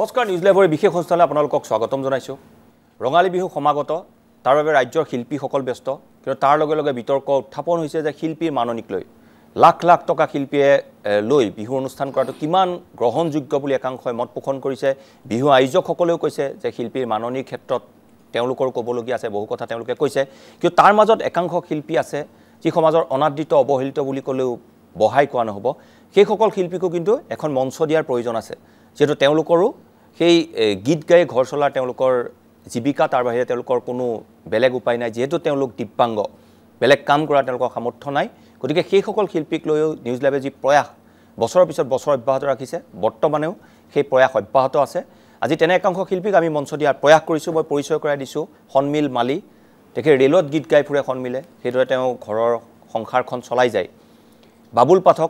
নমস্কাৰ নিউজ লাইভৰ বিশেষ অনুষ্ঠানলৈ আপোনালোকক স্বাগতম জনাইছোঁ ৰঙালী বিহু সমাগত তাৰ বাবে ৰাজ্যৰ শিল্পীসকল ব্যস্ত কিন্তু তাৰ লগে লগে বিতৰ্ক উত্থাপন হৈছে যে শিল্পীৰ মাননিক লৈ লাখ লাখ টকা শিল্পীয়ে লৈ বিহু অনুষ্ঠান কৰাটো কিমান গ্ৰহণযোগ্য বুলি একাংশই মত পোষণ কৰিছে বিহু আয়োজকসকলেও কৈছে যে শিল্পীৰ মাননিৰ ক্ষেত্ৰত তেওঁলোকৰ ক'বলগীয়া আছে বহু কথা তেওঁলোকে কৈছে কিন্তু তাৰ মাজত একাংশ শিল্পী আছে যি সমাজৰ অনাদৃত অৱহেলিত বুলি ক'লেও বহাই কোৱা নহ'ব সেইসকল শিল্পীকো কিন্তু এখন মঞ্চ দিয়াৰ প্ৰয়োজন আছে যেটো তেওঁলোকৰো সেই গীত গাই ঘৰ চলাৰ তেওঁলোকৰ জীৱিকা তাৰ বাহিৰে তেওঁলোকৰ কোনো বেলেগ উপায় নাই যেহেতু তেওঁলোক দিব্যাংগ বেলেগ কাম কৰা তেওঁলোকৰ সামৰ্থ্য নাই গতিকে সেইসকল শিল্পীক লৈও নিউজ লাইভে যি প্ৰয়াস বছৰৰ পিছত বছৰ অব্যাহত ৰাখিছে বৰ্তমানেও সেই প্ৰয়াস অব্যাহত আছে আজি তেনে একাংশ শিল্পীক আমি মঞ্চ দিয়াৰ প্ৰয়াস কৰিছোঁ মই পৰিচয় কৰাই দিছোঁ সন্মিল মালি তেখেত ৰেলত গীত গাই ফুৰে সন্মিলে সেইদৰে তেওঁ ঘৰৰ সংসাৰখন চলাই যায় বাবুল পাঠক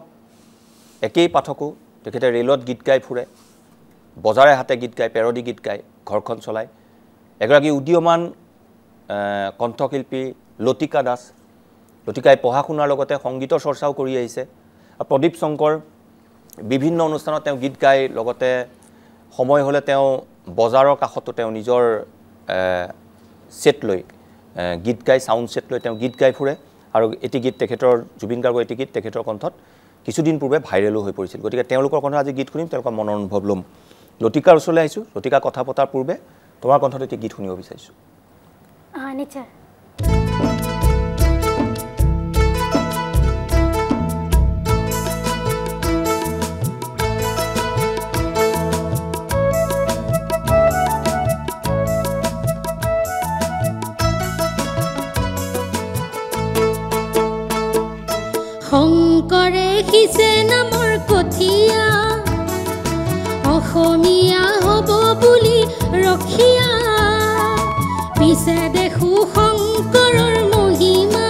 একেই পাঠকো তেখেতে ৰেলত গীত গাই ফুৰে বজাৰে হাতে গীত গায় পেৰডি গীত গায় ঘৰখন চলায় এগৰাকী উদীয়মান কণ্ঠশিল্পী লতিকা দাস লতিকাই পঢ়া শুনাৰ লগতে সংগীতৰ চৰ্চাও কৰি আহিছে প্ৰদীপ শংকৰ বিভিন্ন অনুষ্ঠানত তেওঁ গীত গায় লগতে সময় হ'লে তেওঁ বজাৰৰ কাষতো তেওঁ নিজৰ সেট লৈ গীত গায় সাউণ্ড সেট লৈ তেওঁ গীত গাই ফুৰে আৰু এটি গীত তেখেতৰ জুবিন গাৰ্গৰ এটি গীত তেখেতৰ কণ্ঠত কিছুদিন পূৰ্বে ভাইৰেলো হৈ পৰিছিল গতিকে তেওঁলোকৰ কণ্ঠত আজি গীত শুনিম তেওঁলোকৰ মনৰ অনুভৱ ল'ম লতিকাৰ ওচৰলৈ আহিছোঁ লতিকা কথা পতাৰ পূৰ্বে তোমাৰ কণ্ঠত এটি গীত শুনিব বিচাৰিছোঁ নিশ্চয় শংকৰে সিছে নামৰ কঠীয়া অসমীয়া হ'ব বুলি ৰখিয়া পিছে দেখো শংকৰৰ মহিমা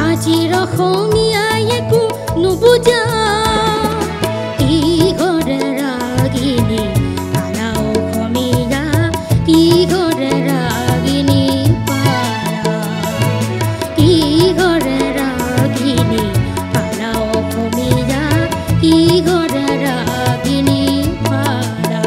আজিৰ অসমীয়াই একো নুবুজা কি ঘৰে ৰাগিনী পাৰা অসমীয়া কি ঘৰে ৰাগিনী পাৰা কি ঘৰে ৰাগিনী পাৰা অসমীয়া কি ঘৰে ৰাগিনী পাৰা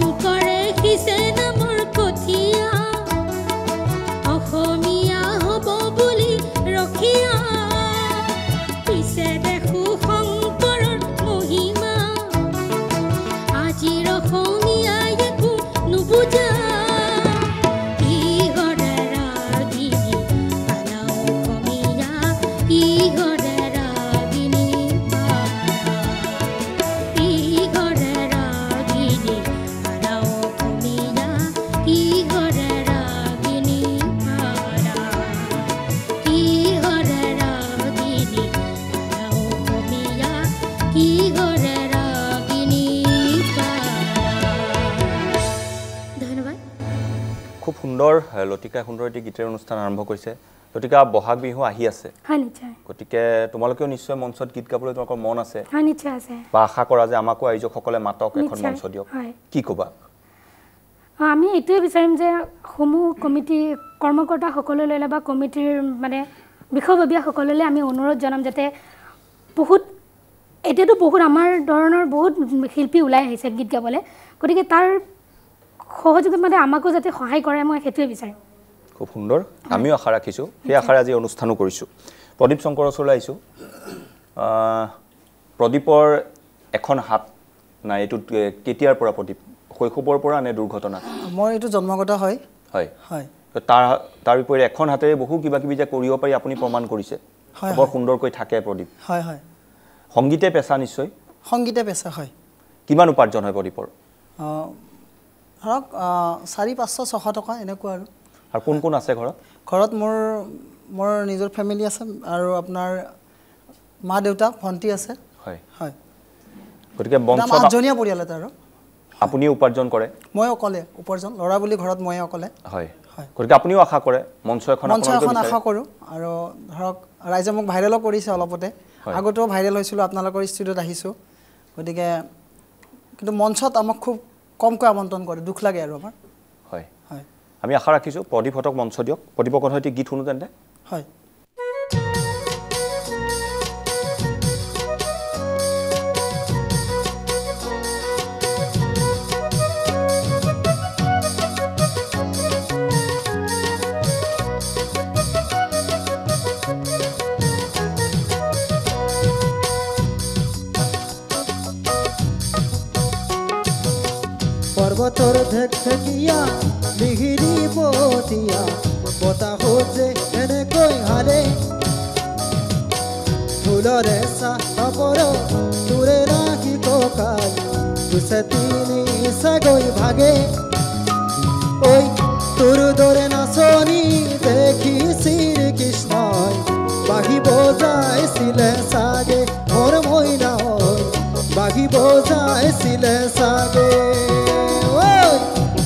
শংকৰে সিঁচে নামৰ কঠীয়া অসমীয়া হ'ব বুলি ৰখীয়া পিছে দেখো শংকৰৰ মহিমা আজিৰ অসমীয়াই একো নুবুজা কিহৰে ৰাগিনী পালা অসমীয়া কিহৰে ৰাগিনী কিহৰে ৰাগিনী পালা অসমীয়া কিহৰে ৰাগিনী পালা কিহৰে ৰাগিনী পালা অসমীয়া কিহৰে ৰাগিনী পালা ধন্যবাদ খুব সুন্দৰ লতিকা সুন্দৰ এটি গীতেৰ অনুষ্ঠান আৰম্ভ কৰিছে লতিকা বহাগ বিহু আহি আছে হয় নিশ্চয় গতিকে তোমালোকেও নিশ্চয় মঞ্চত গীত গাবলৈ তোমালোকৰ মন আছে হয় নিশ্চয় আছে বা আশা কৰা যে আমাকো আয়োজকসকলে মাতক এখন নিশ্চয়, মঞ্চ দিয়ক হয়। কি ক'বা আমি এইটোৱে বিচাৰিম যে সমূহ কমিটি কৰ্মকৰ্তাসকললৈ বা কমিটিৰ মানে বিষয়ববীয়াসকললৈ আমি অনুৰোধ জনাম যাতে বহুত এতিয়াতো বহুত আমাৰ ধৰণৰ বহুত শিল্পী ওলাই আহিছে গীত গাবলৈ গতিকে তাৰ সহযোগত মানে আমাকো যাতে সহায় কৰে মই সেইটোৱে বিচাৰিম খুব সুন্দৰ আমিও আশা ৰাখিছোঁ সেই আশাৰে আজি অনুষ্ঠানো কৰিছোঁ প্ৰদীপ শংকৰ ওচৰলৈ আহিছোঁ প্ৰদীপৰ এখন হাত নাই এইটো কেতিয়াৰ পৰা প্ৰদীপ শৈশৱৰ পৰা নে দুৰ্ঘটনা মই এইটো জন্মগত হয় হয় হয় তো তাৰ বিপৰীতে এখন হাতেৰে বহু কিবা কিবি যে কৰিব পাৰি আপুনি প্ৰমাণ কৰিছে হয়, বৰ হয়। সুন্দৰকৈ থাকে প্ৰদীপ হয় হয় সংগীতে পেচা নিশ্চয় সংগীতে পেচা হয় কিমান উপাৰ্জন হয় প্ৰদীপৰ ধৰক 400-500-600 টকা এনেকুৱা আৰু কোন কোন আছে ঘৰত ঘৰত মোৰ নিজৰ ফেমিলি আছে আৰু আপোনাৰ মা দেউতা ভণ্টি আছে হয় হয় গতিকে বংশত 8জনীয়া পৰিয়াল এটা আৰু আপুনি উপাৰ্জন কৰে মই অকলে উপাৰ্জন ল'ৰা বুলি ঘৰত মই অকলে হয় হয় গতিকে আপুনিও আশা কৰে মঞ্চ এখন আশা কৰোঁ আৰু ধৰক ৰাইজে মোক ভাইৰেলো কৰিছে অলপতে আগতেও ভাইৰেল হৈছিলোঁ আপোনালোকৰ ষ্টুডিঅ'ত আহিছোঁ গতিকে কিন্তু মঞ্চত আমাক খুব কমকৈ আমন্ত্ৰণ কৰে দুখ লাগে আৰু আমাৰ হয় হয় আমি আশা ৰাখিছোঁ প্ৰদীপহঁতক মঞ্চ দিয়ক প্ৰদীপৰ কথা এটি গীত শুনো তেন্তে হয় পর্বতর ধেকিয়া লিহিরি বতিয়া বতাহ যে এনেকৈ হালে ফুলরে সাপর দূরে রাখি ককাল দুসে তিনি সাগৈ ভাগে ওই তোর দরে নাচনি দেখি শ্রীকৃষ্ণই বাহি বজাইছিলে সাগে মোর মইনা বাহি বজাইছিলে সাগে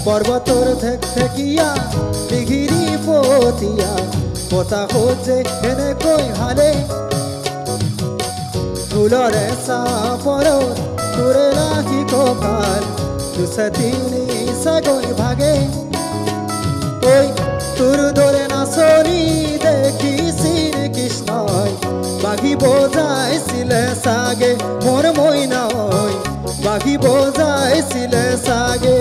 পর্বতর থেকিয়া ডিঘিরি পতিয়া বতাহ যে এনেকৈ হালে ফুলরে সাপর তোরে রাখি ককাল দুসে তিনি সাগৈ ভাগে ওই তোর দরে নাচনি দেখি শ্রীকৃষ্ণই বাঘি বজাইছিলে সাগে মোর মইনা বাঘি বজাইছিলে সাগে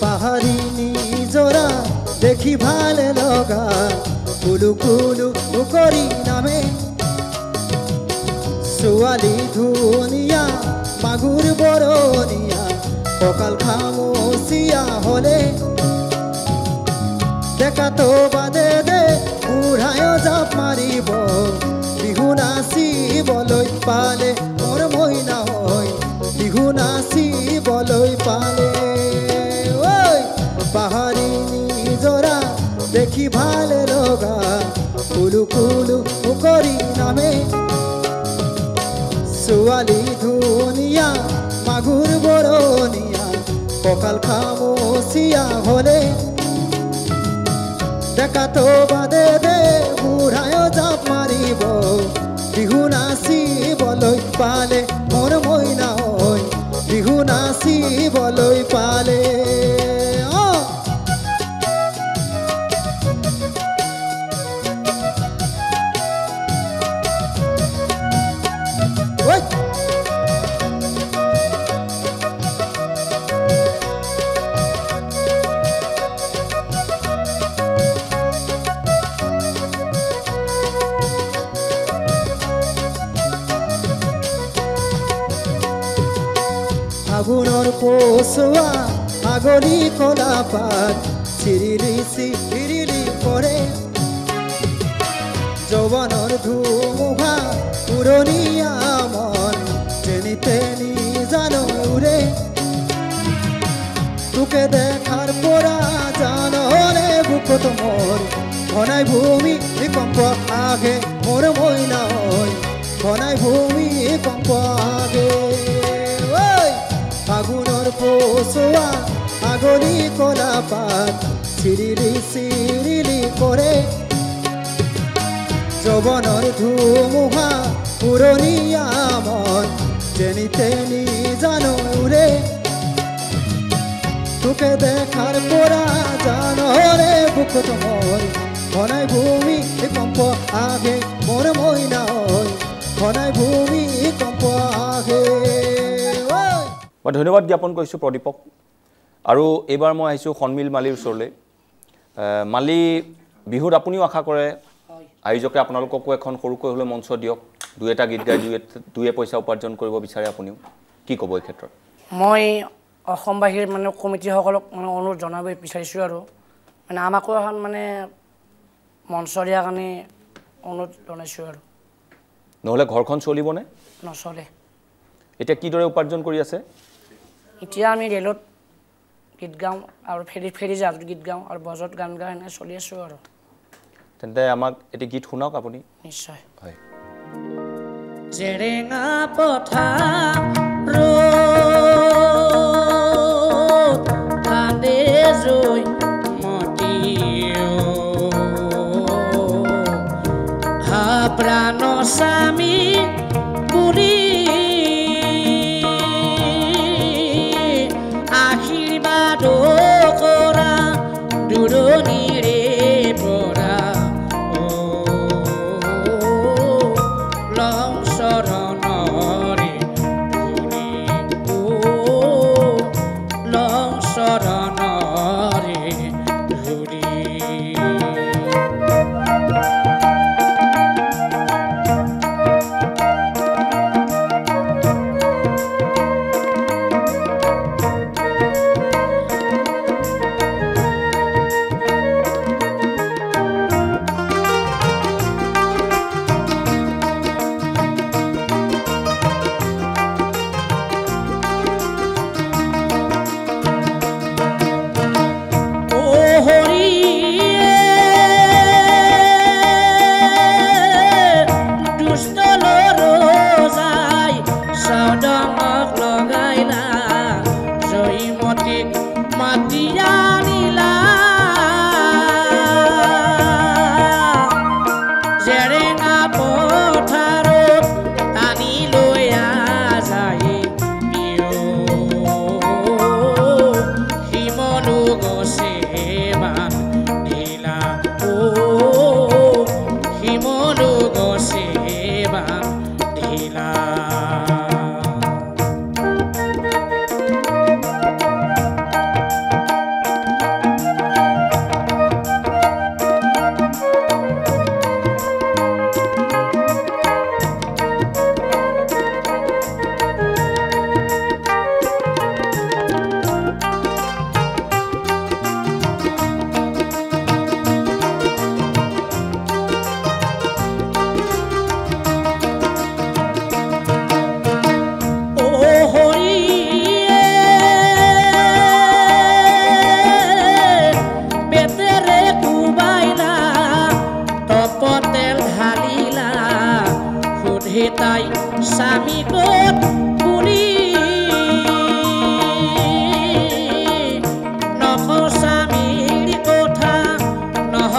পাহাড়ি নিজরা দেখি ভালে লগা কুলু কুলু করি নামে ছোৱালী ধুনীয়া মাগুৰ বৰণীয়া কঁকাল খামুচিয়া হলে দেখাতো বাদে দে বুঢ়ায়ো জাপ মাৰিব বিহু নাচিবলৈ পালে মোৰ মইনা হয় বিহু নাচিবলৈ পালে পাহাড়ি নিজৰা দেখি ভালে লগা কুলু কুলু কৰি নামে ছোৱালী ধুনীয়া মাগুৰ বৰণীয়া কঁকাল খামুচিয়া হলে ডেকাটো বাদে দে বুঢ়ায়ো জাপ মাৰিব বিহু নাচিবলৈ পালে মোৰ মইনা ঐ বিহু নাচিবলৈ পালে আগুনৰ পচোৱা আগলি কলা পাত চিৰিলি চিৰিলি কৰে যৌৱনৰ ধুমুহা উৰণীয়া মন যেনি তেনি জানো উৰে তোকে দেখাৰ পৰা জানৰে বুকুত মোৰ ঘনাই ভূমি কম্প আগে মোৰ মইনা ঐ ঘনাই ভূমি কম্প আগে আগুনৰ পচোৱা আগলি কলা পাত চিৰিলি চিৰিলি কৰে যৌৱনৰ ধুমুহা উৰণীয়া মন যেনি তেনি জানো উৰে তোকে দেখাৰ পৰা জানৰে বুকুত মোৰ ঘনাই ভূমি কম্প আগে মোৰ মইনা ঐ ঘনাই ভূমি কম্প আগে মই ধন্যবাদ জ্ঞাপন কৰিছোঁ প্ৰদীপক আৰু এইবাৰ মই আহিছোঁ সন্মিল মালিৰ ওচৰলৈ মালি বিহুত আপুনিও আশা কৰে আয়োজকে আপোনালোককো এখন সৰুকৈ হ'লে মঞ্চ দিয়ক দুই এটা গীত গাই দুই পইচা উপাৰ্জন কৰিব বিচাৰে আপুনিও কি ক'ব এই ক্ষেত্ৰত মই অসমবাসীৰ মানে কমিটিসকলক মানে অনুৰোধ জনাব বিচাৰিছোঁ আৰু মানে আমাকো এখন মানে মঞ্চ দিয়াৰ কাৰণে অনুৰোধ জনাইছোঁ আৰু নহ'লে ঘৰখন চলিবনে নচলে এতিয়া কিদৰে উপাৰ্জন কৰি আছে এতিয়া আমি ৰেলত গীত গাওঁ আৰু ফেৰী জাহাজত গীত গাওঁ আৰু বজত গান গাই এনে চলি আছোঁ আৰু তেন্তে আমাক এটি গীত শুনাওক আপুনি নিশ্চয় হয় জেৰেঙা পথাৰ কান্দে জৈ মতিও প্ৰাণ স্বামী পুৰী আশীৰ্বাদ কৰা দূৰণিৰে পৰা লং চৰণৰে লং চৰণৰে ধুৰি তাই স্বামী ক'ত পুৰি নখ স্বামীৰ কথা নহ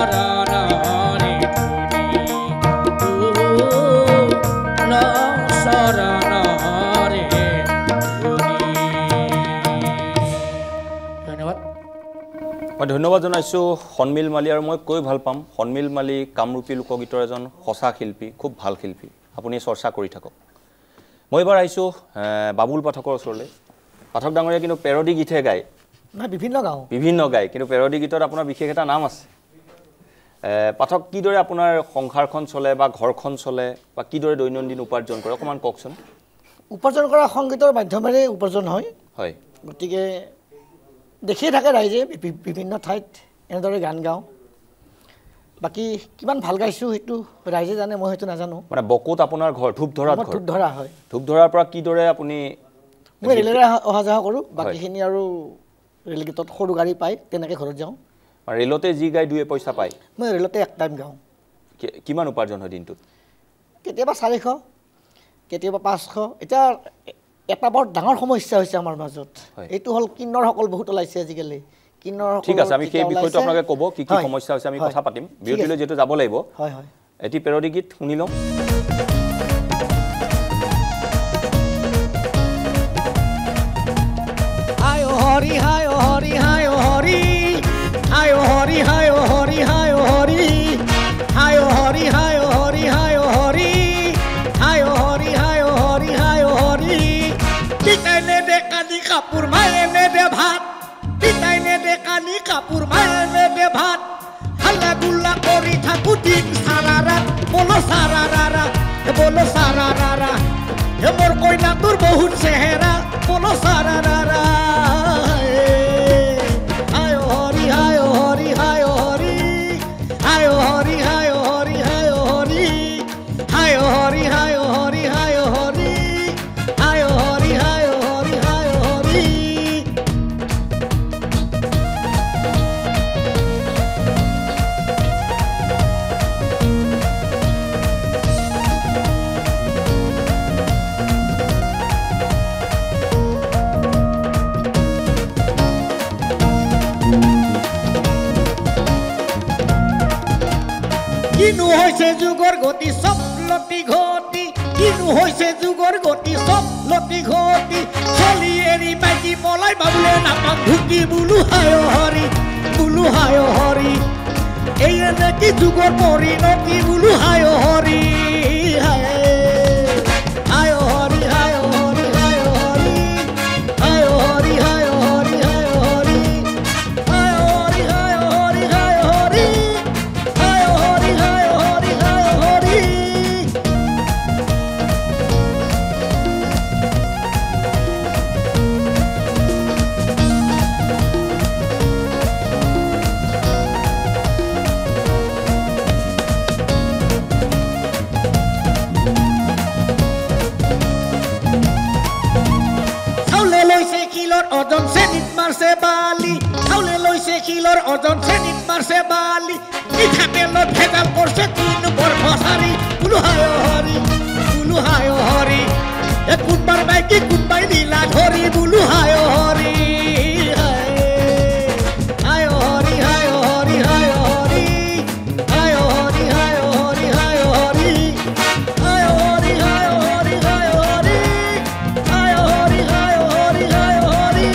চৰণৰে ধূলি ফুল চৰণৰে ধূলি। ধন্যবাদ। মই ধন্যবাদ জনাইছোঁ সন্মিল মালী, আৰু মই কৈ ভাল পাম সন্মিল মালী কামৰূপী লোকগীতৰ এজন সঁচা শিল্পী, খুব ভাল শিল্পী। আপুনি চৰ্চা কৰি থাকক। মই এইবাৰ আহিছোঁ বাবুল পাঠকৰ ওচৰলৈ। পাঠক ডাঙৰীয়া কিন্তু পেৰডি গীতহে গায়। নাই, বিভিন্ন গায়, কিন্তু পেৰডি গীতত আপোনাৰ বিশেষ এটা নাম আছে। পাঠক, কিদৰে আপোনাৰ সংসাৰখন চলে বা ঘৰখন চলে বা কিদৰে দৈনন্দিন উপাৰ্জন কৰে অকণমান কওকচোন। উপাৰ্জন কৰা সংগীতৰ মাধ্যমেৰে উপাৰ্জন হয়। হয়, গতিকে দেখিয়ে থাকে ৰাইজে বিভিন্ন ঠাইত এনেদৰে গান গাওঁ। বাকী কিমান ভাল গাইছোঁ সেইটো ৰাইজে জানে, মই সেইটো নাজানো। মানে বকুত আপোনাৰ ঘৰ ধূপধৰা? ধূপধৰা হয়। ধূপধৰাৰ পৰা কিদৰে আপুনি? মই ৰেলেৰে অহা যোৱা কৰোঁ, বাকীখিনি আৰু ৰেলগেটত সৰু গাড়ী পায়, তেনেকৈ ঘৰত যাওঁ। ৰেলতে যি গাই 2 পইচা পায়? মই ৰেলতে এক টাইম গাওঁ। কিমান উপাৰ্জন হয় দিনটোত? কেতিয়াবা 400, কেতিয়াবা 500। এতিয়া এটা বৰ ডাঙৰ সমস্যা হৈছে আমাৰ মাজত, এইটো হ'ল কিন্নৰসকল বহুত ওলাইছে আজিকালি। ঠিক আছে, আমি সেই বিষয়টো আপোনালোকে ক'ব কি কি সমস্যা হৈছে, আমি কথা পাতিম। বিৰতিলৈ যিহেতু যাব লাগিব, এটি পেৰডি গীত শুনি লওঁ। হায় হৰি হায় হৰি হায় হৰি হায় হৰি হায় হৰি হায় হৰি হায় হৰি হায় হৰি হায় হৰি হায় হৰি হায় হৰি হায় হৰি। পিতাই নেদে কানি কাপোৰ, মায়ে নেদে ভাত, পিতাই নেদে কানি কাপোৰ, মায়ে নেদে ভাত। হাল্লা গুল্লা কৰি থাকো দিন চাৰা ৰাত, বলো চাৰা ৰাৰা বলো চাৰা ৰাৰা। হে মোৰ কইনা তোৰ বহুত চেহেৰা, বলো চাৰা ৰাৰা। হায় হৰি হায় হৰি হায় হৰি হায় হৰি হায় হৰি হায় হৰি হায় হৰি হায় হৰি হায় হৰি হায় হৰি হায় হৰি হায় হৰি। কিনো হৈছে যুগৰ গতি চব লতি ঘটি, কিনো হৈছে যুগৰ গতি চব লতি ঘটি। চলি এৰি মাইকী পলাই বাবুলে নাপাম ঢুকি, বোলো হায় হৰি বোলো হায় হৰি। এই এনেকি যুগৰ পৰিণতি, বোলো হায় হৰি হায় হায় হৰি হায় হৰি হায় হৰি হায় হৰি হায় হৰি হায় হৰি হায় হৰি হায় হৰি হায় হৰি হায় হৰি হায় হৰি হায় হৰি। চাউলে লৈছে শিলৰ ওজন, চেনিত মাৰছে বালি, চাউলে লৈছে শিলৰ ওজন, চেনিত মাৰছে বালি। মিঠাতেলত ভেজাল কৰিছে কোন বৰ ফচাৰি, বোলো হায় হৰি বোলো হায় হৰি। এ কোনবাৰ মাইকী কোনবাই নীলা ধৰি, বোলো হায় হৰি হায় হৰি হায় হৰি হায় হৰি হায় হৰি হায় হৰি হায় হৰি হায় হৰি হায় হৰি হায় হৰি হায় হৰি হায় হৰি হায় Hari.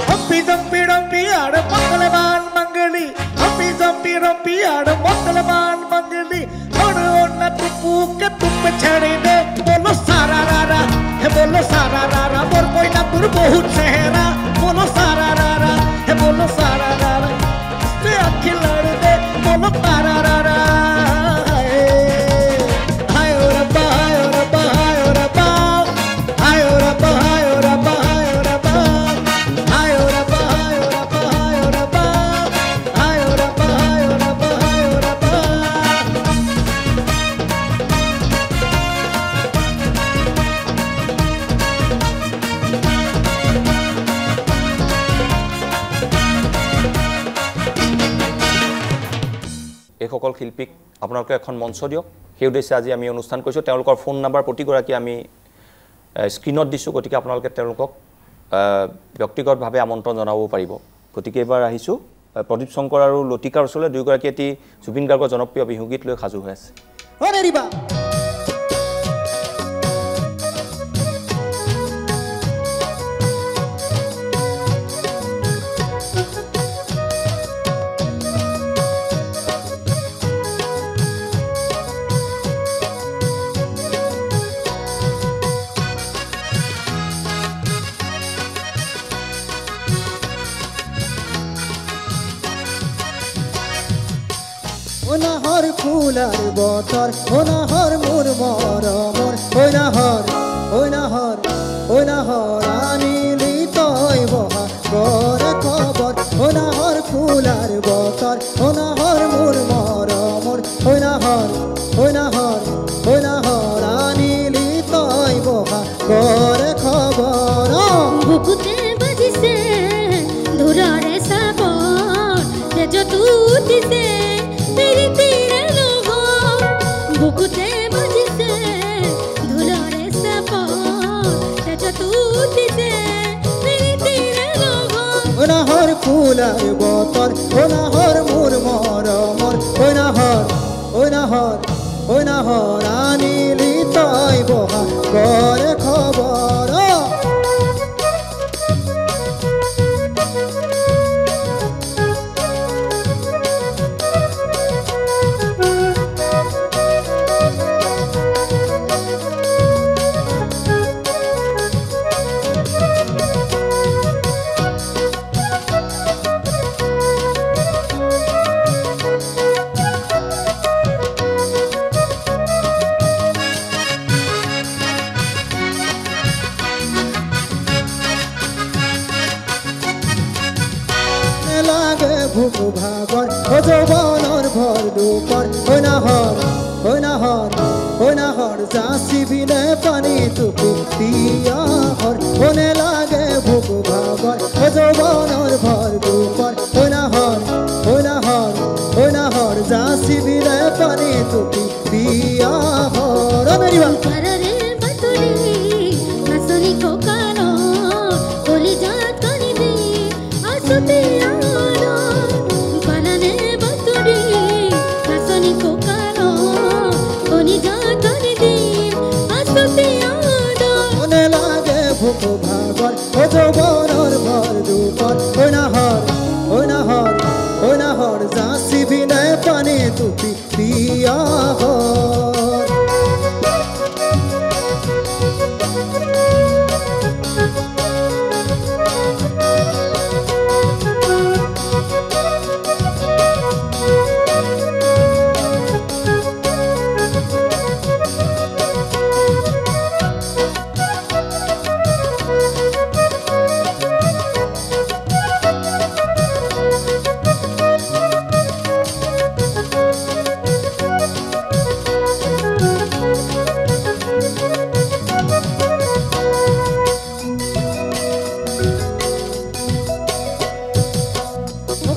Humpy dumpy dumpy aad Mangalaman Mangali, Humpy dumpy dumpy aad Mangalaman Mangali. Odu onna tupu ke tuppe chhade de, bolo sara rara he bolo sara rara. Mor koi na tur bahut chehra, bolo sara rara he bolo sara rara. Se akhi lad de, bolo sara rara. Hay o rabba hay o rabba hay o rabba hay o rabba hay o rabba hay o rabba hay o rabba hay o rabba hay o rabba hay o rabba hay o rabba hay o rabba. যিসকল শিল্পীক আপোনালোকে এখন মঞ্চ দিয়ক সেই উদ্দেশ্যে আজি আমি অনুষ্ঠান কৰিছোঁ তেওঁলোকৰ ফোন নাম্বাৰ প্ৰতিগৰাকী আমি স্ক্ৰীনত দিছোঁ গতিকে আপোনালোকে তেওঁলোকক ব্যক্তিগতভাৱে আমন্ত্ৰণ জনাব পাৰিব গতিকে এবাৰ আহিছোঁ প্ৰদীপ শংকৰ আৰু লতিকাৰ ওচৰলৈ দুয়োগৰাকী এটি জুবিন গাৰ্গৰ জনপ্ৰিয় বিহুগীত লৈ সাজু হৈ আছে ওনাহর ফুলার বতর ওনাহর মোর মরমর ওনাহর আনিলি তই বহা গরে খবর ওনাহর ফুলার বতর ওনাহর মোর মরমর ওনাহর আনিলি তই বহা গরে খবর বুকুতে বাজিছে ধুরারে সাপর তেজ তুতিছে পিরিতিরে লোভর বুকুতে বাজিছে ধুরারে সাপর তেজ তুতিছে পিরিতিরে লোভর ওনাহর ফুলার বতর ওনাহর মোর মরমর ওনাহর আনিলি তই বহা গরে খবর ভুকু ভাগর ও যৌবনর ভর দুপর ওনাহর যাসি বিনে পানি তুপি পিয়াহর ওনে লাগে ভুকু ভাগর ও যৌবনর ভর দুপর ওনাহর যাসি বিনে পানি তুপি পিয়াহর মেরিবা কররে বাতুরি নাসনি কোকানো বলি জাত করি দে আসতে ভুকু ভাগর ও যৌবনর ভর দুপর ওনাহর যাসি বিনে পানি তুপি পিয়াহর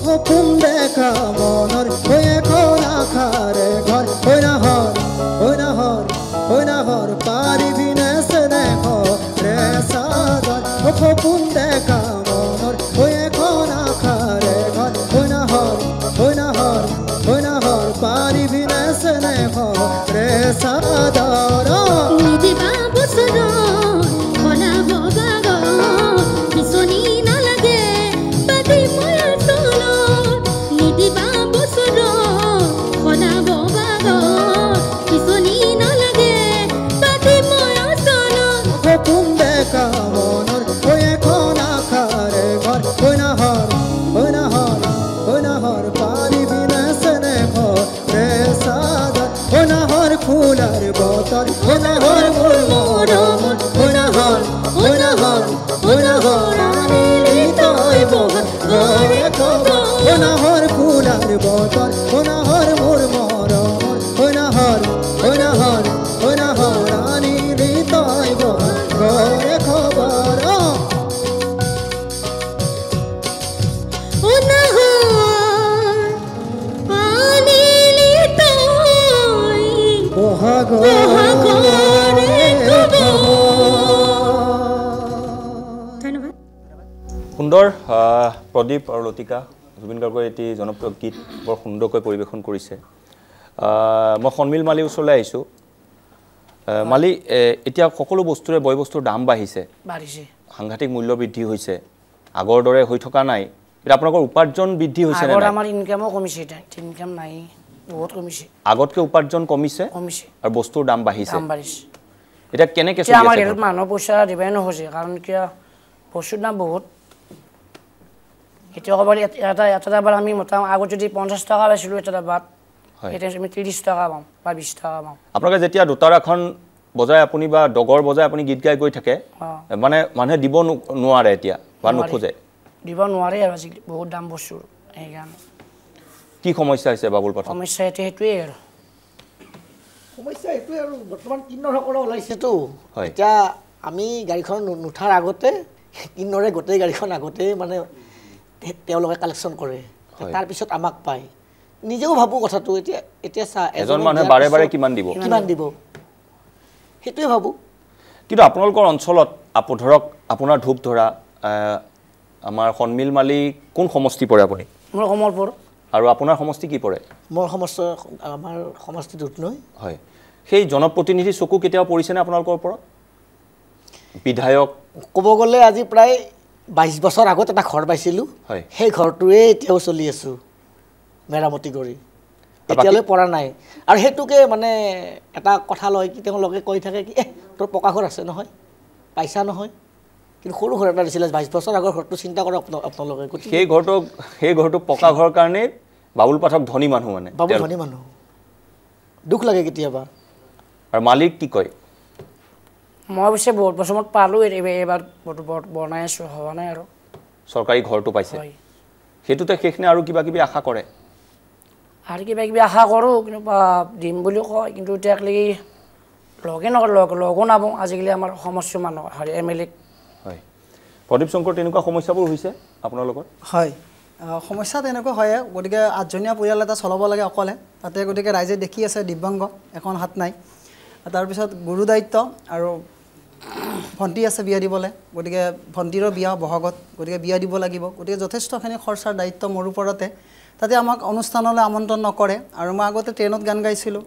হুকুম দেখা মনর হয়ে খোলা খারে ঘর ওনাহর পারিবি না সে দেখো রে সাদর হুকুম দেখা মনর হয়ে খোলা খারে ঘর ওনাহর পারিবি না সে দেখো রে সাদর নিদি বাবু সরো খোলা বগাগ বিসনি না লাগে বাদি ময়া সোলো নিদি বাবু সরো খোলা বগাগ বিসনি না লাগে বাদি ময়া সোলো হুকুম দেখা মনর হয়ে খোলা খারে ঘর ওনাহর পারিবি না সে দেখো রে সাদর ওনাহর ফুলার বতর ওনাহর মোর মরমর ওনাহর আনিলি তই বহা গরে খবর ওনাহর ফুলার বতর ওনাহর মোর মরমর ওনাহর আনিলি তই বহা গরে খবর আনিলি বহাগৰে খবৰ। ধন্যবাদ। সুন্দৰ প্ৰদীপ আৰু লতিকা জুবিন গাৰ্গৰ এটি জনপ্ৰিয় গীত বৰ সুন্দৰকৈ পৰিৱেশন কৰিছে। মই সন্মিল মালিৰ ওচৰলৈ আহিছোঁ। মালি, এতিয়া সকলো বস্তুৰে বয় বস্তুৰ দাম বাঢ়িছে, সাংঘাতিক মূল্য বৃদ্ধি হৈছে, আগৰ দৰে হৈ থকা নাই। এতিয়া আপোনালোকৰ উপাৰ্জন বৃদ্ধি হৈছে নে? আমাৰ ইনকামো কমিছে, এতিয়া ইনকাম নাই, বহুত কমিছে। আগতকৈ উপাৰ্জন কমিছে আৰু বস্তুৰ দাম বাঢ়িছে। এতিয়া কেনেকৈ চলি আমাৰ আছে? মানুহ পইচা দিবাই নোখোজে, কাৰণ কিয় বস্তুৰ দাম বহুত। এতিয়া ক'ব এটা ডাবাত আমি মোটামুটি আগত যদি 50 টকা পাইছিলোঁ এটা ডাবাত, এতিয়া আমি 30 টকা পাওঁ বা 20 টকা পাওঁ। আপোনালোকে যেতিয়া দোতাৰাখন বজাই আপুনি বা ডগৰ বজাই আপুনি গীত গাই গৈ থাকে, মানে মানুহে দিব নোৱাৰে এতিয়া বা নোখোজে? দিব নোৱাৰে আৰু আজিকালি বহুত দাম বস্তুৰ। সেইকাৰণে কি সমস্যা হৈছে বাবুল পাঠক? সমস্যা এতিয়া সেইটোৱেই আৰু সমস্যা এইটোৱে আৰু বৰ্তমান কিন্নৰসকলে ওলাইছেতো। এতিয়া আমি গাড়ীখন নুঠাৰ আগতে কিন্নৰে গোটেই গাড়ীখন আগতে মানে তেওঁলোকে কালেকশ্যন কৰে, তাৰপিছত আমাক পায়। নিজেও ভাবোঁ কথাটো। এতিয়া চা, এজন মানুহে বাৰে বাৰে কিমান দিব সেইটোৱে ভাবোঁ। কিন্তু আপোনালোকৰ অঞ্চলত ধৰক আপোনাৰ ধূপ ধৰা আমাৰ সন্মিল মালি কোন সমষ্টি পৰে আপুনি? মোৰ কমলপুৰ। আৰু আপোনাৰ সমষ্টি কি পৰে? মোৰ সমষ্টি আমাৰ সমষ্টি দুধনৈ। হয়, সেই জনপ্ৰতিনিধি চকু কেতিয়াও পৰিছেনে আপোনালোকৰ ওপৰত? বিধায়ক ক'ব গ'লে আজি প্ৰায় 22 বছৰ আগত এটা ঘৰ পাইছিলোঁ, সেই ঘৰটোৱে এতিয়াও চলি আছোঁ মেৰামতি কৰি, এতিয়ালৈ পৰা নাই। আৰু সেইটোকে মানে এটা কথা লয় কি, তেওঁলোকে কৈ থাকে কি তোৰ পকা ঘৰ আছে নহয়, পাইছা নহয়, কিন্তু সৰু ঘৰ এটা দিছিলে 22 বছৰ আগৰ ঘৰটো চিন্তা কৰক আপোনালোকে। সেই ঘৰটো পকা ঘৰ কাৰণে বাবুল পাঠক ধনী মানুহ, মানে বাবুল ধনী মানুহ, দুখ লাগে কেতিয়াবা। আৰু মালিক কি কয়? মই অৱশ্যে বহুত বছৰত পালোঁ, এইবাৰ বনাই আছোঁ, হোৱা নাই আৰু। চৰকাৰী ঘৰটো পাইছে, সেইটোতে শেষ নে আৰু কিবা কিবি আশা কৰে? আৰু কিবা কিবি আশা কৰোঁ, কিন্তু দিম বুলিও কয়, কিন্তু এতিয়ালৈকে লগো নাপাওঁ আজিকালি আমাৰ সমস্যা মানুহ MLA। হয়, প্ৰদীপ শংকৰ, তেনেকুৱা সমস্যাবোৰ হৈছে আপোনাৰ লগত? হয়, সমস্যা তেনেকুৱা হয়। গতিকে 8জনীয়া পৰিয়াল এটা চলাব লাগে অকলে, তাতে গতিকে ৰাইজে দেখি আছে দিব্যাংগ, এখন হাত নাই। তাৰপিছত গুৰু দায়িত্ব, আৰু ভণ্টি আছে বিয়া দিবলৈ, গতিকে ভণ্টিৰো বিয়া বহাগত, গতিকে বিয়া দিব লাগিব। গতিকে যথেষ্টখিনি খৰচাৰ দায়িত্ব মোৰ ওপৰতে। তাতে আমাক অনুষ্ঠানলৈ আমন্ত্ৰণ নকৰে। আৰু মই আগতে ট্ৰেইনত গান গাইছিলোঁ,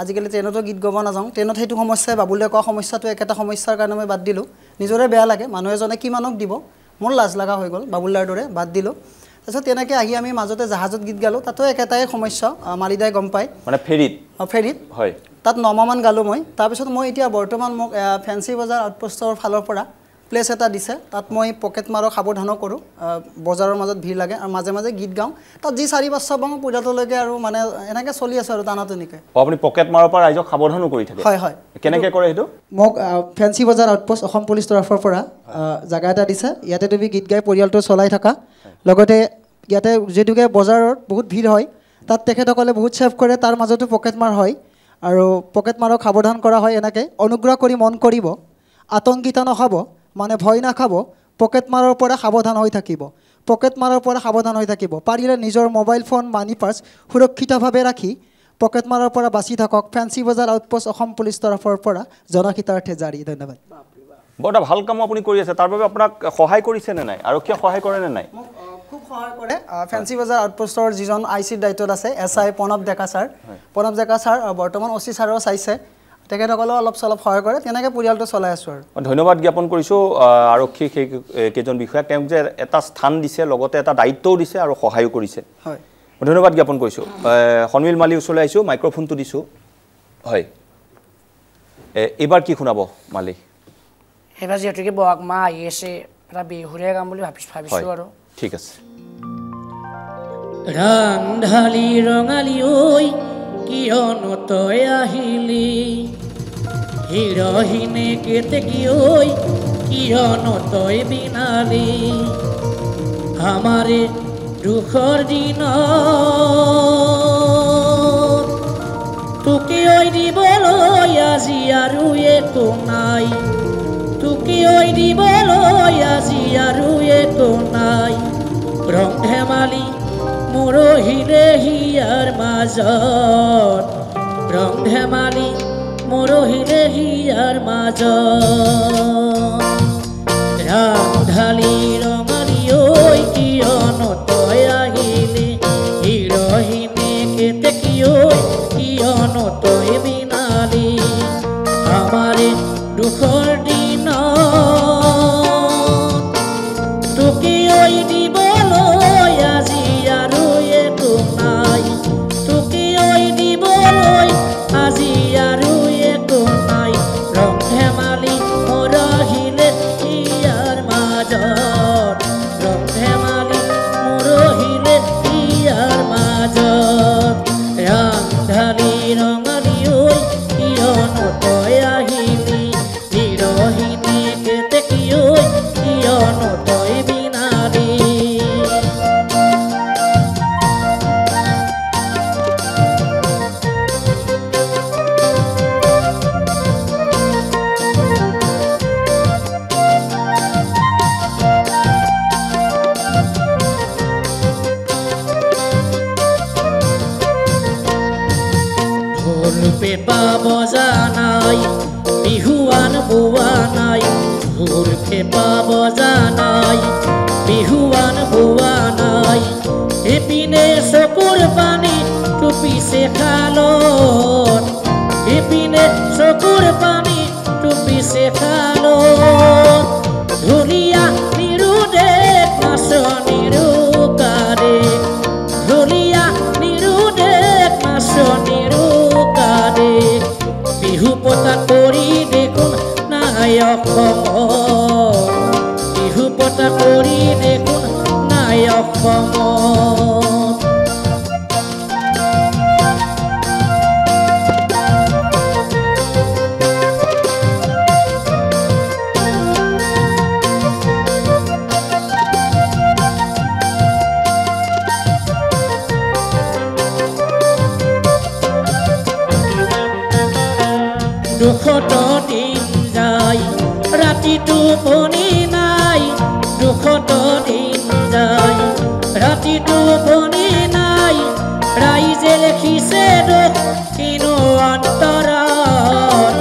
আজিকালি ট্ৰেইনতো গীত গাব নাযাওঁ। ট্ৰেইনত সেইটো সমস্যাই, বাবুলে কোৱা সমস্যাটো একেটা সমস্যাৰ কাৰণে মই বাদ দিলোঁ। নিজৰে বেয়া লাগে, মানুহ এজনে কিমানক দিব, মোৰ লাজ লগা হৈ গ'ল, বাবুলাৰ দৰে বাদ দিলোঁ। তাৰপিছত তেনেকৈ আহি আমি মাজতে জাহাজত গীত গালোঁ, তাতো একেটাই সমস্যা, মালিদাই গম পায়, মানে ফেৰীত হয়, তাত 9 মাহমান গালোঁ মই। তাৰপিছত মই এতিয়া বৰ্তমান মোক ফেঞ্চি বজাৰ আউটপোষ্টৰ ফালৰ পৰা প্লেচ এটা দিছে, তাত মই পকেট মাৰক সাৱধানো কৰোঁ, বজাৰৰ মাজত ভিৰ লাগে, আৰু মাজে মাজে গীত গাওঁ, তাত যি 4-5 পাওঁ পূজাটোলৈকে, আৰু মানে এনেকৈ চলি আছোঁ আৰু টানাটনিকৈ। আপুনি পকেট মাৰৰ পৰা ৰাইজক সাৱধানো কৰি থাকে? হয় হয়। কেনেকৈ কৰে সেইটো? মোক ফেঞ্চি বজাৰ আউটপোষ্ট অসম পুলিচ তৰফৰ পৰা জেগা এটা দিছে, ইয়াতে তুমি গীত গাই পৰিয়ালটো চলাই থাকা। লগতে ইয়াতে যিহেতুকে বজাৰত বহুত ভিৰ হয়, তাত তেখেতসকলে বহুত ছেভ কৰে, তাৰ মাজতো পকেট মাৰ হয়, আৰু পকেট মাৰক সাৱধান কৰা হয়। এনেকৈ অনুগ্ৰহ কৰি মন কৰিব, আতংকিত নহ'ব, মানে ভয় নাখাব, পকেট মাৰৰ পৰা সাৱধান হৈ থাকিব, পকেট মাৰৰ পৰা সাৱধান হৈ থাকিব। পাৰিলে নিজৰ মোবাইল ফোন, মানি পাৰ্চ সুৰক্ষিতভাৱে ৰাখি পকেট মাৰৰ পৰা বাচি থাকক। ফেঞ্চি বজাৰ আউটপোষ্ট অসম পুলিচ তৰফৰ পৰা জনহিতাৰ্থে জাৰি। ধন্যবাদ। বৰ এটা ভাল কাম আপুনি কৰি আছে, তাৰ বাবে আপোনাক সহায় কৰিছে নে নাই? আৰক্ষীয়ে সহায় কৰে নে নাই? খুব সহায় কৰে। ফেঞ্চি বজাৰ আউটপোষ্টৰ যিজন ICৰ দায়িত্বত আছে, SI প্ৰণৱ ডেকা ছাৰ, বৰ্তমান OC ছাৰেও চাইছে, তেখেতসকলেও অলপ চলপ সহায় কৰে, তেনেকৈ পৰিয়ালটো চলাই আছোঁ। আৰু ধন্যবাদ জ্ঞাপন কৰিছোঁ আৰক্ষী সেই কেইজন বিষয়াক, তেওঁক যে এটা স্থান দিছে, লগতে এটা দায়িত্বও দিছে আৰু সহায়ো কৰিছে। হয়, ধন্যবাদ জ্ঞাপন কৰিছোঁ। সন্মিল মালিৰ ওচৰলৈ আহিছোঁ, মাইক্ৰফোনটো দিছোঁ। হয়, এইবাৰ কি শুনাব মালি? এইবাৰ যিহেতুকে বহাগ মাহ আহি আছে, এটা বিহুৰীয়া গাম বুলি ভাবিছোঁ আৰু। ঠিক আছে। ৰান্ধালি ৰঙালী ঐ কিয়নো তই আহিলি, হিৰহিনে কেতেকী ঐ কিয়নো তই বিনালি, আমাৰে দুখৰ দিনত তোকে ঐ দিবলৈ আজি আৰু একো নাই, তোকে ঐ দিবলৈ আজি আৰু একো নাই, ৰং ধেমালি মৰহিলে হিয়াৰ মাজত, ৰং ধেমালি মৰহিলে হিয়াৰ মাজত ৰামঢালি ৰঙালী ঐ কিয়নো তই আহিলি হিৰহিনে কেতেকী ঐ কিয়নো তই বিনালি আমাৰে দুখৰ দিনত তোকে ঐ দিবলৈ আজি আৰু একো নাই তোকে ঐ দিবলৈ আজি আৰু একো নাই ৰং ধেমালি মৰহিলে হিয়াৰ মাজত ৰং ধেমালি মৰহিলে হিয়াৰ মাজত ৰামঢালি ৰঙালী ঐ কিয়নো তই আহিলি হিৰহিনে কেতেকী ঐ কিয়নো তই বিনালি ঢোল পেঁপা বজা নাই বিহুৱান বোৱা নাই ঢোল পেঁপা বজা নাই বিহুৱান বোৱা নাই এপিনে চকুৰ পানী টুপিছে খালত এপিনে চকুৰ পানী টুপিছে খালত ঢুলীয়া নিৰুদেশ নাচনীৰো কাৰে ঢুলীয়া নিৰুদেশ নাচনীৰো কাৰে বিহু পতা কৰি দেখোন নাই অসমত বিহু পতা কৰি দেখোন নাই অসমত দুখত দিন যায় ৰাতি টোপনি নাই দুখত দিন যায় ৰাতি টোপনি নাই ৰাইজে লিখিছে দুখ কিনো অন্তৰত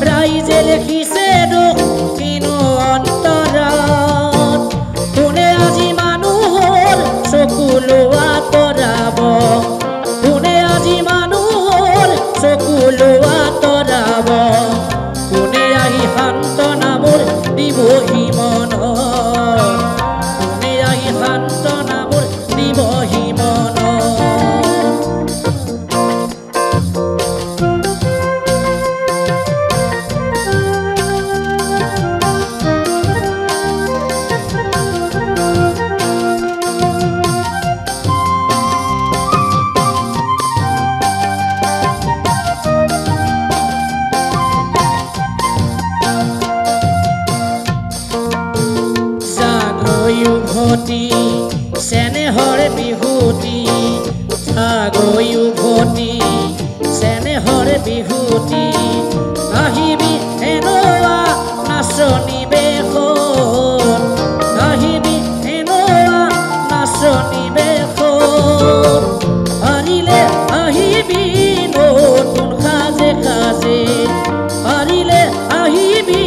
ৰাইজে লিখিছে দুখ কিনো অন্তৰত কোনে আজি মানুহৰ চকু লোৱা তৰাব কোনে আজি মানুহৰ চকু লোৱা তৰাব কোনে আহি সান্তনা মোৰ দিবহি মনত কোনে আহি সান্তনা মোৰ দিবহি মনত উভতি চেনেহৰ বিহুতি আগৈ উভতি চেনেহৰ বিহুতি আহিবি এনেৱা নাচনি বেশত আহিবি এনেৱা নাচনি বেশত পাৰিলে আহিবি নতুন সাজে সাজে পাৰিলে আহিবি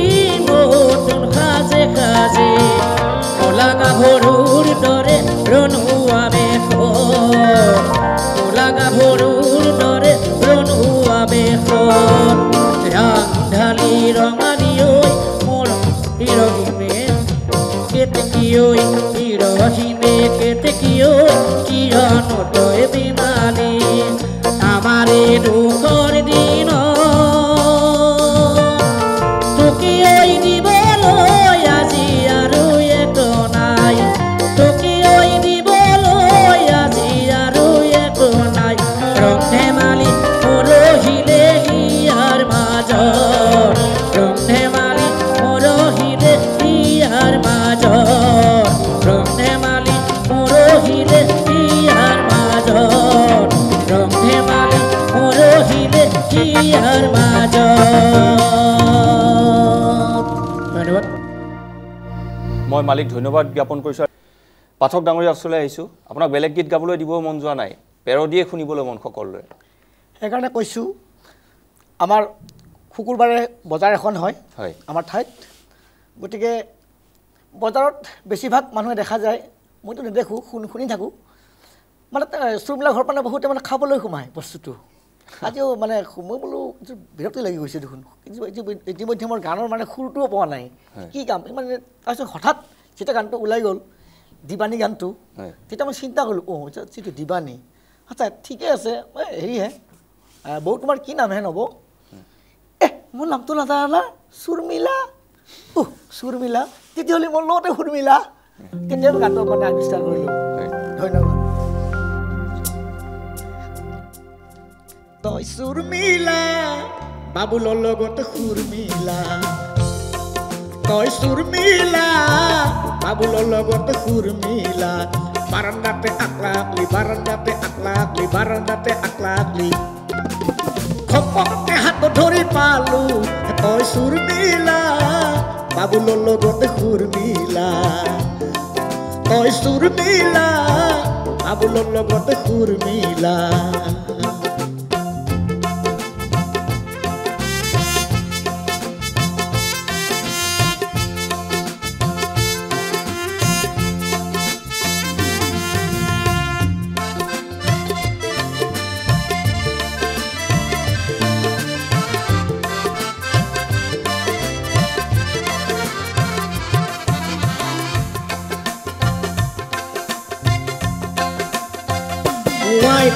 নতুন সাজে সাজে কলা গাভৰুৰ দৰে ৰণুৱা বেশত কলা গাভৰুৰ দৰে ৰণুৱা বেশত ৰামঢালি ৰঙালী ঐ মোৰ হিৰহিনে কেতেকী ঐ হিৰহিনে কেতেকী ঐ কিয়নো তই বিনালি আমাৰে দুখৰ দিনত তোকে ঐ দিবলৈ আজি আৰু একো নাই তোকে ঐ দিবলৈ আজি আৰু একো নাই ৰং ধেমালি মৰহিলে হিয়াৰ মাজত ৰং ধেমালি মৰহিলে হিয়াৰ মাজত ৰং ধেমালি মৰহিলে হিয়াৰ মাজত ৰং ধেমালি মৰহিলে হিয়াৰ মাজত ধন্যবাদ মই মালিক ধন্যবাদ জ্ঞাপন কৰিছোঁ পাঠক ডাঙৰীয়া ওচৰলৈ আহিছোঁ আপোনাক বেলেগ গীত গাবলৈ দিব মন যোৱা নাই পেৰডিয়ে শুনিবলৈ মন সকলোৰে সেইকাৰণে কৈছোঁ আমাৰ শুকুৰবাৰে বজাৰ এখন হয় হয় আমাৰ ঠাইত গতিকে বজাৰত বেছিভাগ মানুহে দেখা যায় মইতো নেদেখোঁ শুনি থাকোঁ মানে চুৰমিলা ঘৰ মানে বহুতে মানে খাবলৈ সোমায় বস্তুটো আজিও মানে মই বোলো বিৰক্তি লাগি গৈছে দেখোন ইতিমধ্যে মোৰ গানৰ মানে সুৰটোও পোৱা নাই কি কাম মানে তাৰপিছত হঠাৎ যেতিয়া গানটো ওলাই গ'ল দিবানী গানটো তেতিয়া মই চিন্তা কৰিলোঁ যিটো দিবানী আচ্ছা ঠিকে আছে হেৰিহে বৌ তোমাৰ কি নামহে নব মোৰ নামটো নাজানা চুৰমিলা চুৰমিলা তেতিয়াহ'লে মোৰ লগতে সুৰমিলা কেতিয়া গানটো মানে আৱিষ্কাৰ কৰিলোঁ ধন্যবাদ তই চুৰমিলা বাবুলৰ লগত সুৰমিলা তই চুৰমিলা বাবুলৰ লগত সুৰমিলা বাৰান্দাতে আকলাকলি বাৰান্দাতে আকলাকলি বাৰান্দাতে আকলাকলি খপককে হাত ধৰি পালো তই চুৰমিলা বাবুলৰ লগত সুৰমিলা তই চুৰমিলা বাবুলৰ লগত সুৰমিলা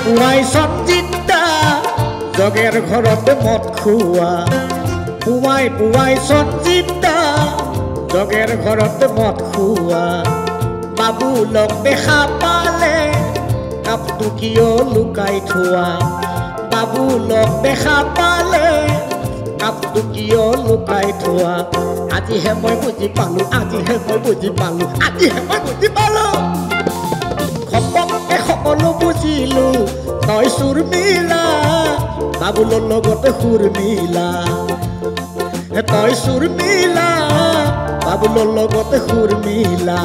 পুৱাই সঞ্জিতা জগেৰ ঘৰতে মদ খোৱা পুৱাই সঞ্জিতা জগেৰ ঘৰতে মদ খোৱা বাবুলক দেখা পালে কাপটো কিয় লুকাই থোৱা বাবুলক দেখা পালে কাপটো কিয় লুকাই থোৱা আজিহে মই বুজি পালো আজিহে মই বুজি পালো আজিহে মই বুজি পালো খপককে সকলো বুজিলো তই চুৰমিলা বাবুলৰ লগতে সুৰমিলা তই চুৰমিলা বাবুলৰ লগতে সুৰমিলা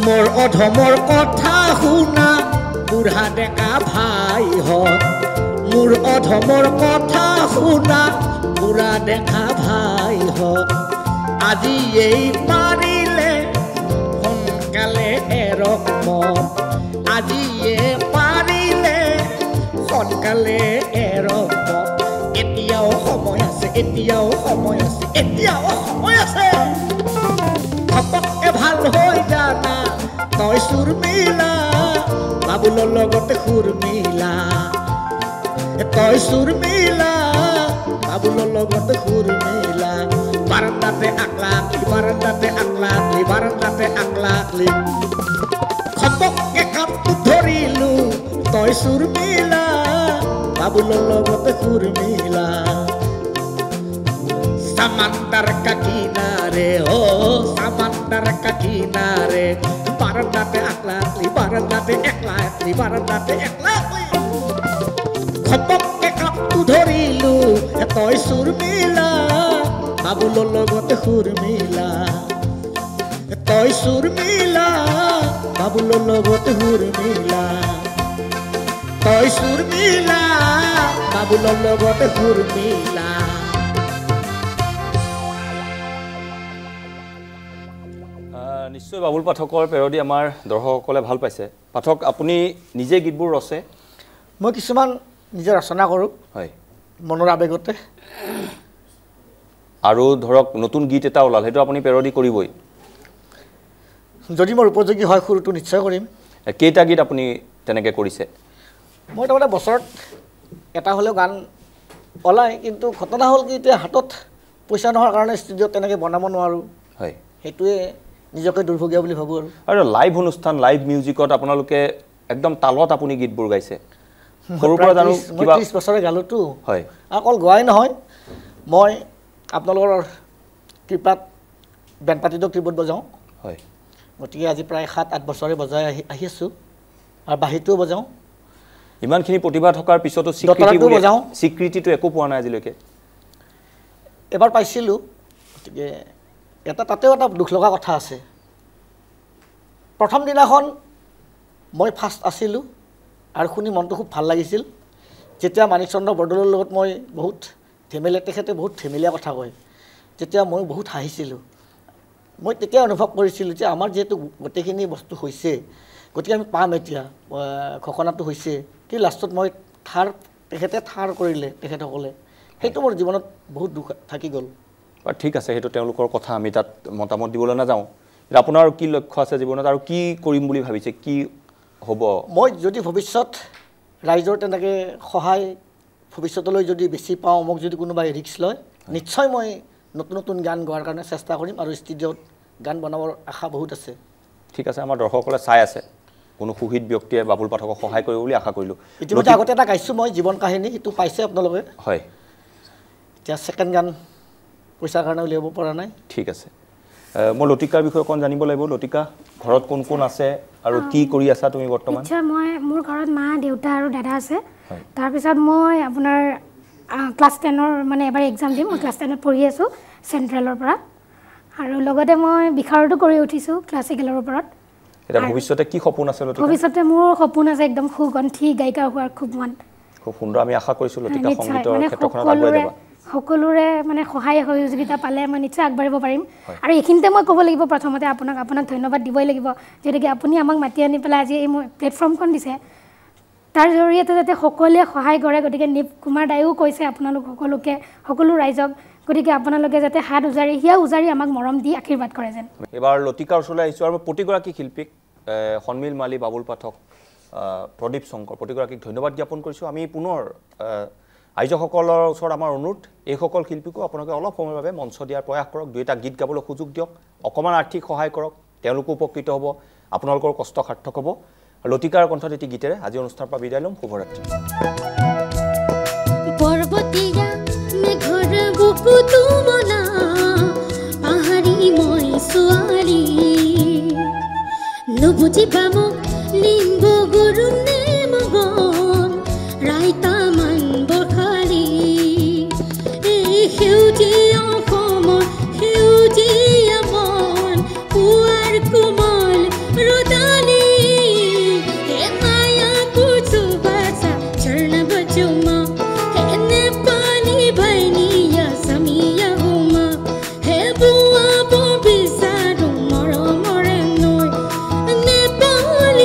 মোৰ অধমৰ কথা শুনা বুঢ়া ডেকা ভাইহঁত মোৰ অধমৰ কথা শুনা বুঢ়া ডেকা ভাইহঁত আজি এই পাৰিলে সোনকালে এৰক মন আজি এই পাৰিলে সোনকালে এৰক মন এতিয়াও সময় আছে এতিয়াও সময় আছে এতিয়াও সময় আছে খপককে ভাল হৈ জানা তই চুৰমিলা বাবুলৰ লগতে সুৰমিলা তই চুৰমিলা বাবুলৰ লগতে সুৰমিলা বাৰান্দাতে আকলাকলি বাৰান্দাতে আকলাকলি বাৰান্দাতে আকলাকলি খপককে কাপটো ধৰিলো তই চুৰমিলা বাবুলৰ লগতে সুৰমিলা समंदर का किनारे हो समंदर का किनारे बारांदाते एकलाकली बारांदाते एकलाकली बारांदाते एकलाकली खपकके कापটো ধৰিলো তই চুৰমিলা বাবুলৰ লগতে সুৰমিলা তই চুৰমিলা বাবুলৰ লগতে সুৰমিলা তই চুৰমিলা বাবুলৰ লগতে সুৰমিলা নিশ্চয় বাবুল পাঠকৰ পেৰডি আমাৰ দৰ্শকসকলে ভাল পাইছে পাঠক আপুনি নিজে গীতবোৰ ৰচে মই কিছুমান নিজে ৰচনা কৰোঁ হয় মনৰ আবেগতে আৰু ধৰক নতুন গীত এটা ওলাল সেইটো আপুনি পেৰডি কৰিবই যদি মোৰ উপযোগী হয় সুৰটো নিশ্চয় কৰিম কেইটা গীত আপুনি তেনেকৈ কৰিছে মই তাৰমানে বছৰত এটা হ'লেও গান ওলায় কিন্তু ঘটনা হ'ল কি এতিয়া হাতত পইচা নোহোৱাৰ কাৰণে ষ্টুডিঅ'ত তেনেকৈ বনাব নোৱাৰোঁ হয় সেইটোৱে নিজকে দুৰ্ভগীয়া বুলি ভাবোঁ আৰু লাইভ অনুষ্ঠান লাইভ মিউজিকত আপোনালোকে একদম তালত আপুনি গীতবোৰ গাইছে সৰুৰ পৰা জানো কিবা 30 বছৰে গালোতো হয় অকল গোৱাই নহয় মই আপোনালোকৰ কৃপাত বেনপাতিটো কিবোৰ্ড বজাওঁ হয় গতিকে আজি প্ৰায় 7-8 বছৰে বজাই আহি আছো আৰু বাহিৰটো বজাওঁ ইমানখিনি প্ৰতিভা থকাৰ পিছতো স্বীকৃতিটো একো পোৱা নাই আজিলৈকে এবাৰ পাইছিলোঁ গতিকে তাতেও এটা দুখ লগা কথা আছে প্ৰথম দিনাখন মই ফাৰ্ষ্ট আছিলোঁ আৰু শুনি মনটো খুব ভাল লাগিছিল যেতিয়া মানিকচন্দ্ৰ বৰদলৈৰ লগত মই বহুত তেখেতে বহুত ধেমেলীয়া কথা কয় যেতিয়া মই বহুত হাঁহিছিলোঁ মই তেতিয়া অনুভৱ কৰিছিলোঁ যে আমাৰ যেহেতু গোটেইখিনি বস্তু হৈছে গতিকে আমি পাম এতিয়া ঘোষণাটো হৈছে কিন্তু লাষ্টত মই তেখেতে ঠাৰ কৰিলে তেখেতসকলে সেইটো মোৰ জীৱনত বহুত দুখ থাকি গ'ল ঠিক আছে সেইটো তেওঁলোকৰ কথা আমি তাত মতামত দিবলৈ নাযাওঁ আপোনাৰ কি লক্ষ্য আছে জীৱনত আৰু কি কৰিম বুলি ভাবিছে কি হ'ব মই যদি ভৱিষ্যত ৰাইজৰ তেনেকৈ সহায় ভৱিষ্যতলৈ যদি বেছি পাওঁ মোক যদি কোনোবাই ৰিস্ক লয় নিশ্চয় মই নতুন নতুন গান গোৱাৰ কাৰণে চেষ্টা কৰিম আৰু ষ্টুডিঅ'ত গান বনাবৰ আশা বহুত আছে ঠিক আছে আমাৰ দৰ্শকসকলে চাই আছে কোনো সুহিত ব্যক্তিয়ে বাবুল পাঠকক সহায় কৰিব বুলি আশা কৰিলোঁ ইতিমধ্যে আগতে এটা গাইছোঁ মই জীৱন কাহিনী সেইটো পাইছে আপোনালোকে হয় এতিয়া ছেকেণ্ড গান পইচাৰ কাৰণে উলিয়াব পৰা নাই ঠিক আছে মই লতিকাৰ বিষয়ে অকণ জানিব লাগিব লতিকা ঘৰত কোন কোন আছে আৰু কি কৰি আছা তুমি বৰ্তমান আচ্ছা মই মোৰ ঘৰত মা দেউতা আৰু দাদা আছে তাৰপিছত মই আপোনাৰ ক্লাছ 10ৰ মানে এবাৰ এক্সাম দিম মই ক্লাছ 10ত পঢ়ি আছোঁ চেণ্ট্ৰেলৰ পৰা আৰু লগতে মই বিশাৰতো কৰি উঠিছোঁ ক্লাছিকেলৰ ওপৰত এটা ভৱিষ্যতে কি সপোন আছে লতিকা ভৱিষ্যতে মোৰ সপোন আছে একদম সুগন্ঠি গায়িকা হোৱাৰ খুব মন খুব সুন্দৰ আমি আশা কৰিছোঁ লতিকা সংগীতৰ ক্ষেত্ৰখনত আগুৱাই যাবা সকলোৰে মানে সহায় সহযোগিতা পালে মই নিশ্চয় আগবাঢ়িব পাৰিম আৰু এইখিনিতে মই ক'ব লাগিব প্ৰথমতে আপোনাক ধন্যবাদ দিবই লাগিব যেনেকৈ আপুনি আমাক মাতি আনি পেলাই আজি এই প্লেটফৰ্মখন দিছে তাৰ জৰিয়তে যাতে সকলোৱে সহায় কৰে গতিকে নীপ কুমাৰ দায়ো কৈছে আপোনালোক সকলো ৰাইজক গতিকে আপোনালোকে যাতে হাত উজাৰি আমাক মৰম দি আশীৰ্বাদ কৰে যেন এবাৰ লতিকাৰ ওচৰলৈ আহিছোঁ আৰু প্ৰতিগৰাকী শিল্পীক সন্মিল মালি বাবুল পাঠক প্ৰদীপ শংকৰ প্ৰতিগৰাকীক ধন্যবাদ জ্ঞাপন কৰিছোঁ আমি পুনৰ আয়োজকসকলৰ ওচৰত আমাৰ অনুৰোধ এইসকল শিল্পীকো আপোনালোকে অলপ সময়ৰ বাবে মঞ্চ দিয়াৰ প্ৰয়াস কৰক দুটা গীত গাবলৈ সুযোগ দিয়ক অকণমান আৰ্থিক সহায় কৰক তেওঁলোকো উপকৃত হ'ব আপোনালোকৰ কষ্ট সাৰ্থক হ'ব লতিকাৰ কণ্ঠত এটি গীতেৰে আজি অনুষ্ঠানৰ পৰা বিদায় ল'ম শুভৰাত্ৰি পৰ্বতীয়া মেঘৰ বুকু তুমনা পাহাৰী মই ছোৱালী নুবুজিবা মোক লিম্ব গৰুম নে মগন ৰাইতা মান বখালী এই সেউজীয়া অসমৰ সেউজীয়া বন পুৱাৰ কোমল ৰদালী হে মায়া কুচু বাচা চৰণ বচুমা হে নেপালী ভাইনিয়া সামিয়া হুমা হে বুৱা বিচাৰো মৰমৰে নৈ নেপাল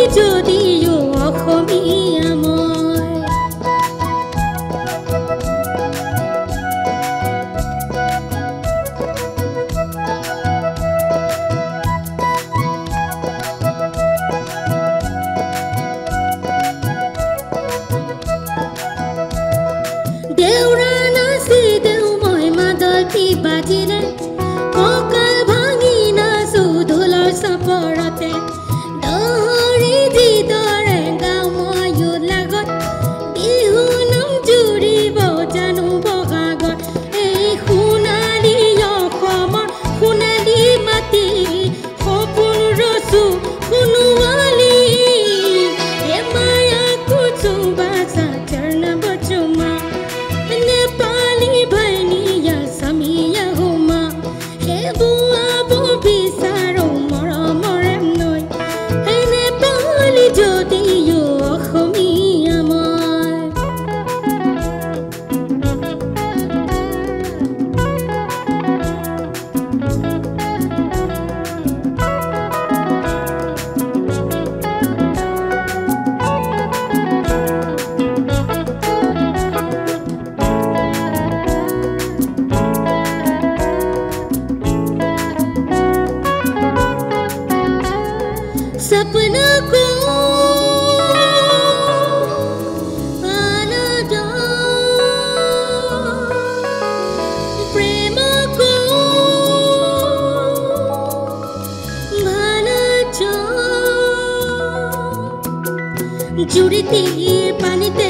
জুৰিটিৰ পানীতে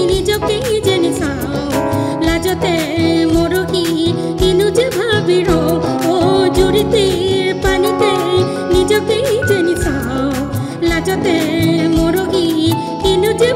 নিজকে যেনে চাওঁ লাজতে মৰহি কিনো যে ভাবি ৰওঁ জুৰিটিৰ পানীতে নিজকে যেনে চাওঁ লাজতে মৰহি কিনো যে